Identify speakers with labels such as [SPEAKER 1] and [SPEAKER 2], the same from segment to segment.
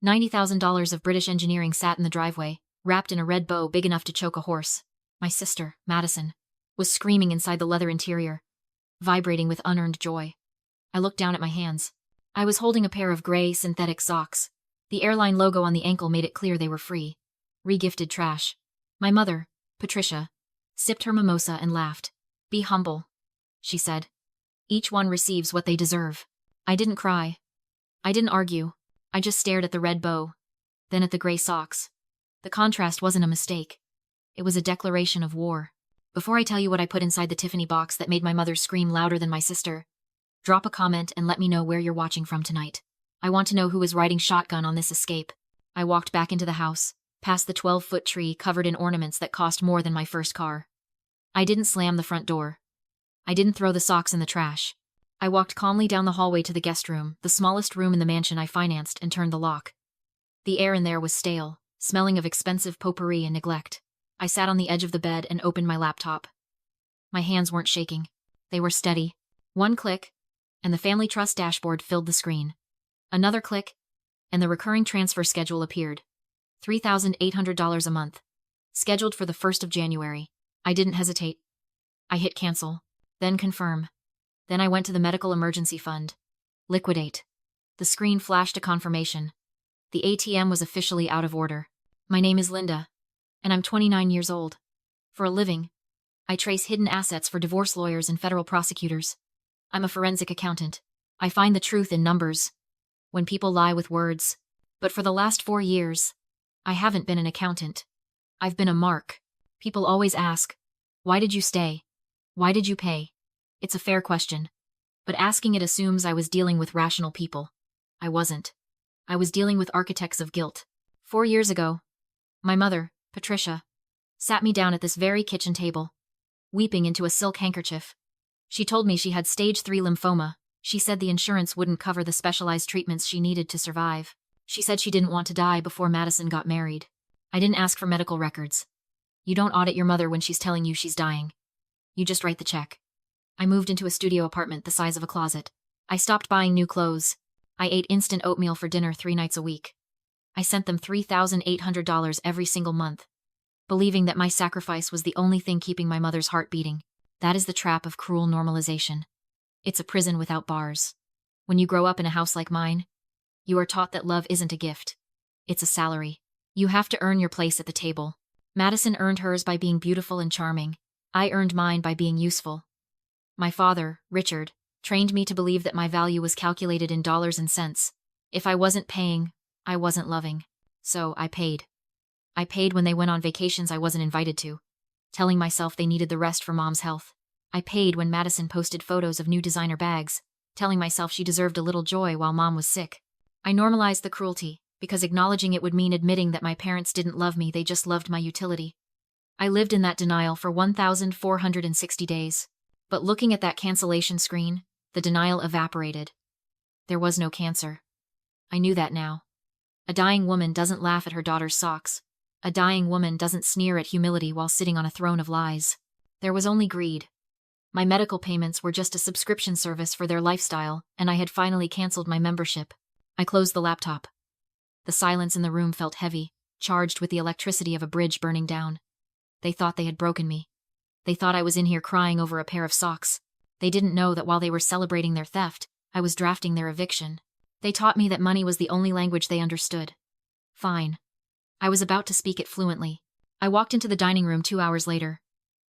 [SPEAKER 1] $90,000 of British engineering sat in the driveway, wrapped in a red bow big enough to choke a horse. My sister, Madison, was screaming inside the leather interior, vibrating with unearned joy. I looked down at my hands. I was holding a pair of gray synthetic socks. The airline logo on the ankle made it clear they were free. Regifted trash. My mother, Patricia, sipped her mimosa and laughed. "Be humble," she said. "Each one receives what they deserve." I didn't cry. I didn't argue. I just stared at the red bow, then at the gray socks. The contrast wasn't a mistake. It was a declaration of war. Before I tell you what I put inside the Tiffany box that made my mother scream louder than my sister, drop a comment and let me know where you're watching from tonight. I want to know who is riding shotgun on this escape. I walked back into the house, past the 12-foot tree covered in ornaments that cost more than my first car. I didn't slam the front door. I didn't throw the socks in the trash. I walked calmly down the hallway to the guest room, the smallest room in the mansion I financed, and turned the lock. The air in there was stale, smelling of expensive potpourri and neglect. I sat on the edge of the bed and opened my laptop. My hands weren't shaking. They were steady. One click, and the Family Trust dashboard filled the screen. Another click, and the recurring transfer schedule appeared. $3,800 a month. Scheduled for the 1st of January. I didn't hesitate. I hit cancel, then confirm. Then I went to the medical emergency fund. Liquidate. The screen flashed a confirmation. The ATM was officially out of order. My name is Linda, and I'm 29 years old. For a living, I trace hidden assets for divorce lawyers and federal prosecutors. I'm a forensic accountant. I find the truth in numbers, when people lie with words. But for the last 4 years, I haven't been an accountant. I've been a mark. People always ask, "Why did you stay? Why did you pay?" It's a fair question, but asking it assumes I was dealing with rational people. I wasn't. I was dealing with architects of guilt. 4 years ago, my mother, Patricia, sat me down at this very kitchen table, weeping into a silk handkerchief. She told me she had stage 3 lymphoma. She said the insurance wouldn't cover the specialized treatments she needed to survive. She said she didn't want to die before Madison got married. I didn't ask for medical records. You don't audit your mother when she's telling you she's dying. You just write the check. I moved into a studio apartment the size of a closet. I stopped buying new clothes. I ate instant oatmeal for dinner 3 nights a week. I sent them $3,800 every single month, believing that my sacrifice was the only thing keeping my mother's heart beating. That is the trap of cruel normalization. It's a prison without bars. When you grow up in a house like mine, you are taught that love isn't a gift. It's a salary. You have to earn your place at the table. Madison earned hers by being beautiful and charming. I earned mine by being useful. My father, Richard, trained me to believe that my value was calculated in dollars and cents. If I wasn't paying, I wasn't loving. So I paid. I paid when they went on vacations I wasn't invited to, telling myself they needed the rest for Mom's health. I paid when Madison posted photos of new designer bags, telling myself she deserved a little joy while Mom was sick. I normalized the cruelty, because acknowledging it would mean admitting that my parents didn't love me, they just loved my utility. I lived in that denial for 1,460 days. But looking at that cancellation screen, the denial evaporated. There was no cancer. I knew that now. A dying woman doesn't laugh at her daughter's socks. A dying woman doesn't sneer at humility while sitting on a throne of lies. There was only greed. My medical payments were just a subscription service for their lifestyle, and I had finally canceled my membership. I closed the laptop. The silence in the room felt heavy, charged with the electricity of a bridge burning down. They thought they had broken me. They thought I was in here crying over a pair of socks. They didn't know that while they were celebrating their theft, I was drafting their eviction. They taught me that money was the only language they understood. Fine. I was about to speak it fluently. I walked into the dining room 2 hours later.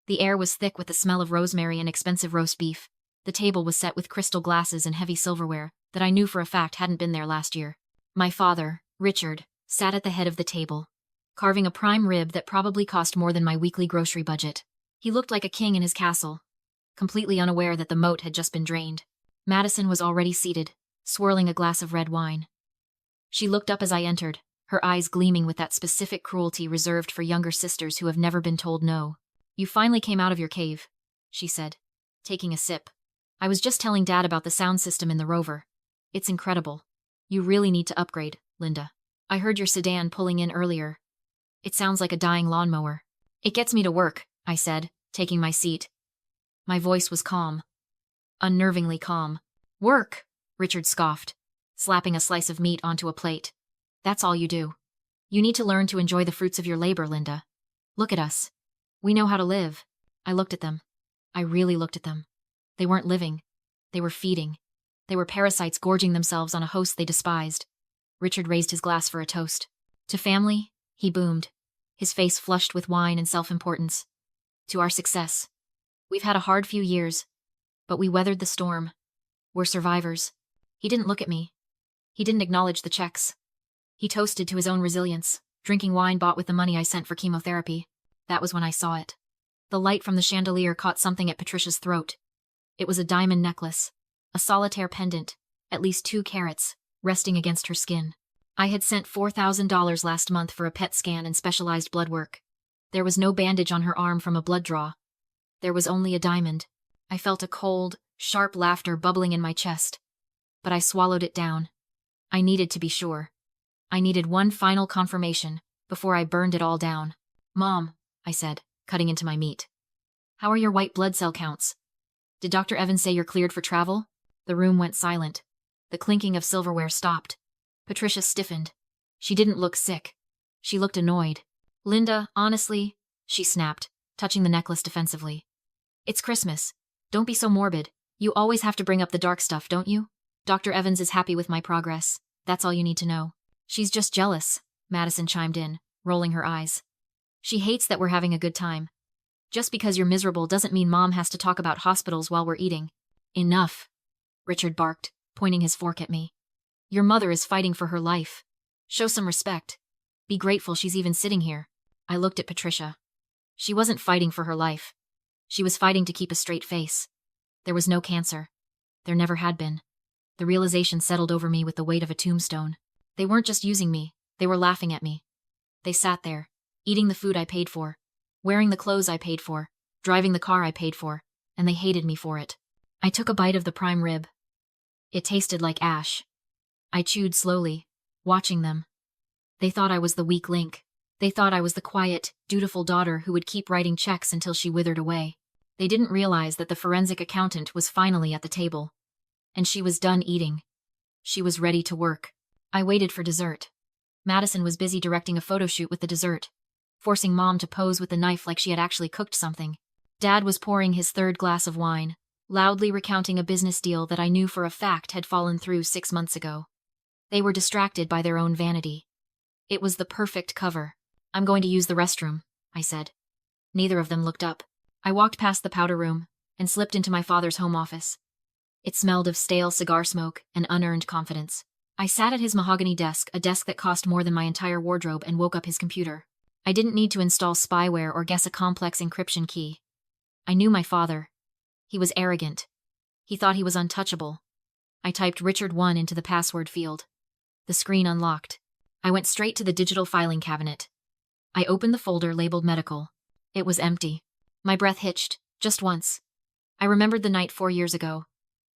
[SPEAKER 1] The air was thick with the smell of rosemary and expensive roast beef. The table was set with crystal glasses and heavy silverware that I knew for a fact hadn't been there last year. My father, Richard, sat at the head of the table, carving a prime rib that probably cost more than my weekly grocery budget. He looked like a king in his castle, completely unaware that the moat had just been drained. Madison was already seated, swirling a glass of red wine. She looked up as I entered, her eyes gleaming with that specific cruelty reserved for younger sisters who have never been told no. "You finally came out of your cave," she said, taking a sip. "I was just telling Dad about the sound system in the Rover. It's incredible. You really need to upgrade, Linda. I heard your sedan pulling in earlier. It sounds like a dying lawnmower." "It gets me to work," I said, taking my seat. My voice was calm. Unnervingly calm. "Work," Richard scoffed, slapping a slice of meat onto a plate. That's all you do. You need to learn to enjoy the fruits of your labor, Linda. Look at us. We know how to live. I looked at them. I really looked at them. They weren't living. They were feeding. They were parasites gorging themselves on a host they despised. Richard raised his glass for a toast. To family, he boomed, his face flushed with wine and self-importance. To our success. We've had a hard few years, but we weathered the storm. We're survivors. He didn't look at me. He didn't acknowledge the checks. He toasted to his own resilience, drinking wine bought with the money I sent for chemotherapy. That was when I saw it. The light from the chandelier caught something at Patricia's throat. It was a diamond necklace, a solitaire pendant, at least 2 carats, resting against her skin. I had sent $4,000 last month for a PET scan and specialized blood work. There was no bandage on her arm from a blood draw. There was only a diamond. I felt a cold, sharp laughter bubbling in my chest. But I swallowed it down. I needed to be sure. I needed one final confirmation before I burned it all down. Mom, I said, cutting into my meat. How are your white blood cell counts? Did Dr. Evans say you're cleared for travel? The room went silent. The clinking of silverware stopped. Patricia stiffened. She didn't look sick. She looked annoyed. Linda, honestly, she snapped, touching the necklace defensively. It's Christmas. Don't be so morbid. You always have to bring up the dark stuff, don't you? Dr. Evans is happy with my progress. That's all you need to know. She's just jealous, Madison chimed in, rolling her eyes. She hates that we're having a good time. Just because you're miserable doesn't mean Mom has to talk about hospitals while we're eating. Enough, Richard barked, pointing his fork at me. Your mother is fighting for her life. Show some respect. Be grateful she's even sitting here. I looked at Patricia. She wasn't fighting for her life. She was fighting to keep a straight face. There was no cancer. There never had been. The realization settled over me with the weight of a tombstone. They weren't just using me, they were laughing at me. They sat there, eating the food I paid for, wearing the clothes I paid for, driving the car I paid for, and they hated me for it. I took a bite of the prime rib. It tasted like ash. I chewed slowly, watching them. They thought I was the weak link. They thought I was the quiet, dutiful daughter who would keep writing checks until she withered away. They didn't realize that the forensic accountant was finally at the table. And she was done eating. She was ready to work. I waited for dessert. Madison was busy directing a photo shoot with the dessert, forcing Mom to pose with the knife like she had actually cooked something. Dad was pouring his 3rd glass of wine, loudly recounting a business deal that I knew for a fact had fallen through 6 months ago. They were distracted by their own vanity. It was the perfect cover. I'm going to use the restroom, I said. Neither of them looked up. I walked past the powder room and slipped into my father's home office. It smelled of stale cigar smoke and unearned confidence. I sat at his mahogany desk, a desk that cost more than my entire wardrobe, and woke up his computer. I didn't need to install spyware or guess a complex encryption key. I knew my father. He was arrogant. He thought he was untouchable. I typed Richard 1 into the password field. The screen unlocked. I went straight to the digital filing cabinet. I opened the folder labeled medical. It was empty. My breath hitched, just once. I remembered the night 4 years ago.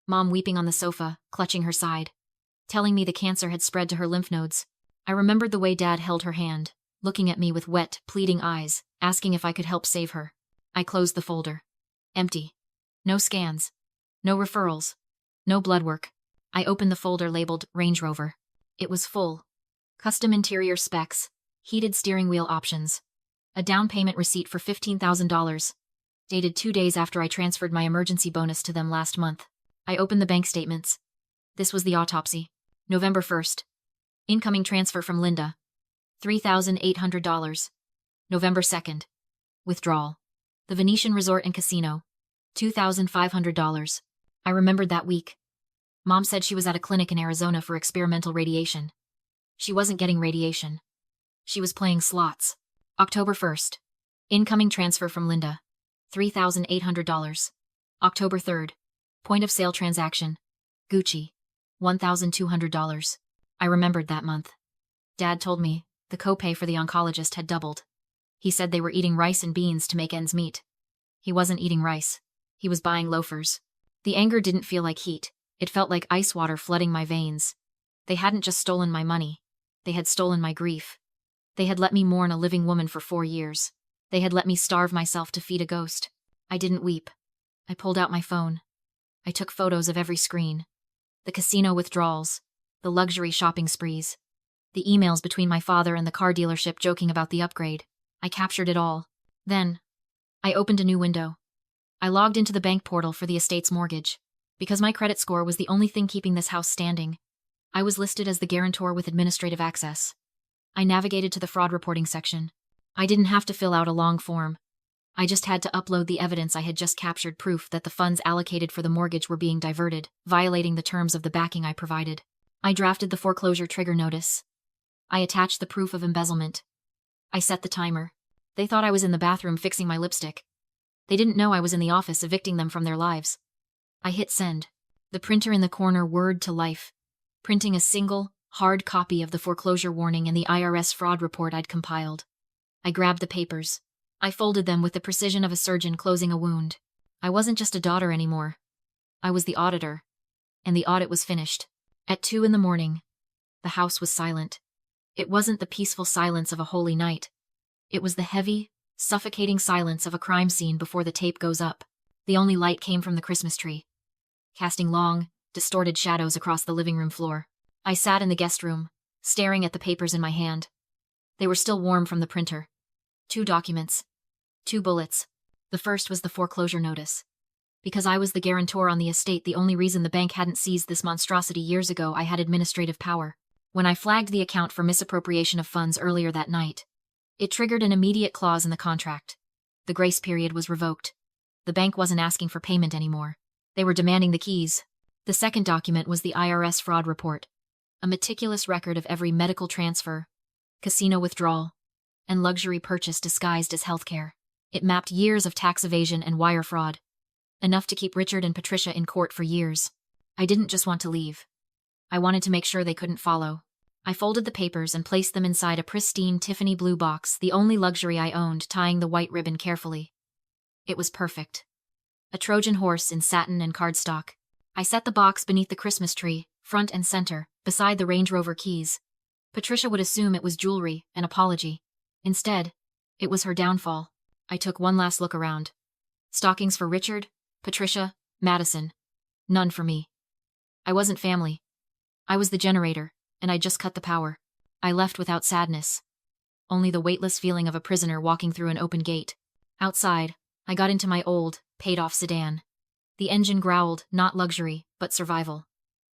[SPEAKER 1] Mom weeping on the sofa, clutching her side, telling me the cancer had spread to her lymph nodes. I remembered the way Dad held her hand, looking at me with wet, pleading eyes, asking if I could help save her. I closed the folder. Empty. No scans. No referrals. No blood work. I opened the folder labeled Range Rover. It was full. Custom interior specs, heated steering wheel options, a down payment receipt for $15,000, dated 2 days after I transferred my emergency bonus to them last month. I opened the bank statements. This was the autopsy. November 1st. Incoming transfer from Linda. $3,800. November 2nd. Withdrawal. The Venetian Resort and Casino. $2,500. I remembered that week. Mom said she was at a clinic in Arizona for experimental radiation. She wasn't getting radiation. She was playing slots. October 1st. Incoming transfer from Linda. $3,800. October 3rd. Point of sale transaction. Gucci. $1,200. I remembered that month. Dad told me the copay for the oncologist had doubled. He said they were eating rice and beans to make ends meet. He wasn't eating rice. He was buying loafers. The anger didn't feel like heat. It felt like ice water flooding my veins. They hadn't just stolen my money. They had stolen my grief. They had let me mourn a living woman for 4 years. They had let me starve myself to feed a ghost. I didn't weep. I pulled out my phone. I took photos of every screen. The casino withdrawals. The luxury shopping sprees. The emails between my father and the car dealership joking about the upgrade. I captured it all. Then, I opened a new window. I logged into the bank portal for the estate's mortgage. Because my credit score was the only thing keeping this house standing, I was listed as the guarantor with administrative access. I navigated to the fraud reporting section. I didn't have to fill out a long form. I just had to upload the evidence I had just captured, proof that the funds allocated for the mortgage were being diverted, violating the terms of the backing I provided. I drafted the foreclosure trigger notice. I attached the proof of embezzlement. I set the timer. They thought I was in the bathroom fixing my lipstick. They didn't know I was in the office evicting them from their lives. I hit send. The printer in the corner whirred to life, printing a single, hard copy of the foreclosure warning and the IRS fraud report I'd compiled. I grabbed the papers. I folded them with the precision of a surgeon closing a wound. I wasn't just a daughter anymore. I was the auditor. And the audit was finished. At 2 a.m, the house was silent. It wasn't the peaceful silence of a holy night. It was the heavy, suffocating silence of a crime scene before the tape goes up. The only light came from the Christmas tree, casting long, distorted shadows across the living room floor. I sat in the guest room, staring at the papers in my hand. They were still warm from the printer. 2 documents. 2 bullets. The first was the foreclosure notice. Because I was the guarantor on the estate, the only reason the bank hadn't seized this monstrosity years ago, I had administrative power. When I flagged the account for misappropriation of funds earlier that night, it triggered an immediate clause in the contract. The grace period was revoked. The bank wasn't asking for payment anymore. They were demanding the keys. The second document was the IRS fraud report. A meticulous record of every medical transfer, casino withdrawal, and luxury purchase disguised as healthcare. It mapped years of tax evasion and wire fraud. Enough to keep Richard and Patricia in court for years. I didn't just want to leave. I wanted to make sure they couldn't follow. I folded the papers and placed them inside a pristine Tiffany blue box, the only luxury I owned, tying the white ribbon carefully. It was perfect. A Trojan horse in satin and cardstock. I set the box beneath the Christmas tree, front and center, beside the Range Rover keys. Patricia would assume it was jewelry, an apology. Instead, it was her downfall. I took one last look around. Stockings for Richard, Patricia, Madison. None for me. I wasn't family. I was the generator, and I'd just cut the power. I left without sadness. Only the weightless feeling of a prisoner walking through an open gate. Outside, I got into my old, paid-off sedan. The engine growled, not luxury, but survival.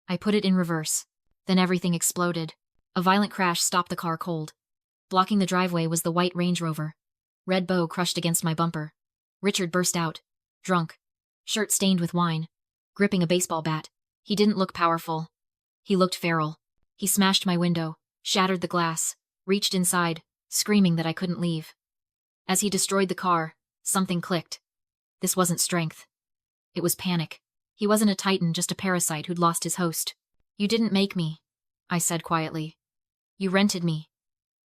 [SPEAKER 1] I put it in reverse. Then everything exploded. A violent crash stopped the car cold. Blocking the driveway was the white Range Rover. Red bow crushed against my bumper. Richard burst out, drunk, shirt stained with wine, gripping a baseball bat. He didn't look powerful. He looked feral. He smashed my window, shattered the glass, reached inside, screaming that I couldn't leave. As he destroyed the car, something clicked. This wasn't strength. It was panic. He wasn't a titan, just a parasite who'd lost his host. You didn't make me, I said quietly. You rented me.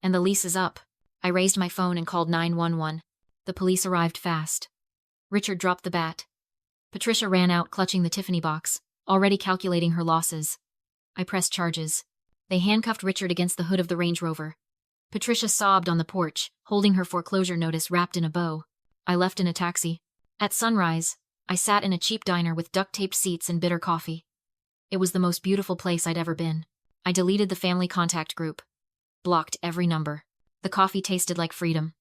[SPEAKER 1] And the lease is up. I raised my phone and called 911. The police arrived fast. Richard dropped the bat. Patricia ran out, clutching the Tiffany box, already calculating her losses. I pressed charges. They handcuffed Richard against the hood of the Range Rover. Patricia sobbed on the porch, holding her foreclosure notice wrapped in a bow. I left in a taxi. At sunrise, I sat in a cheap diner with duct-taped seats and bitter coffee. It was the most beautiful place I'd ever been. I deleted the family contact group. Blocked every number. The coffee tasted like freedom.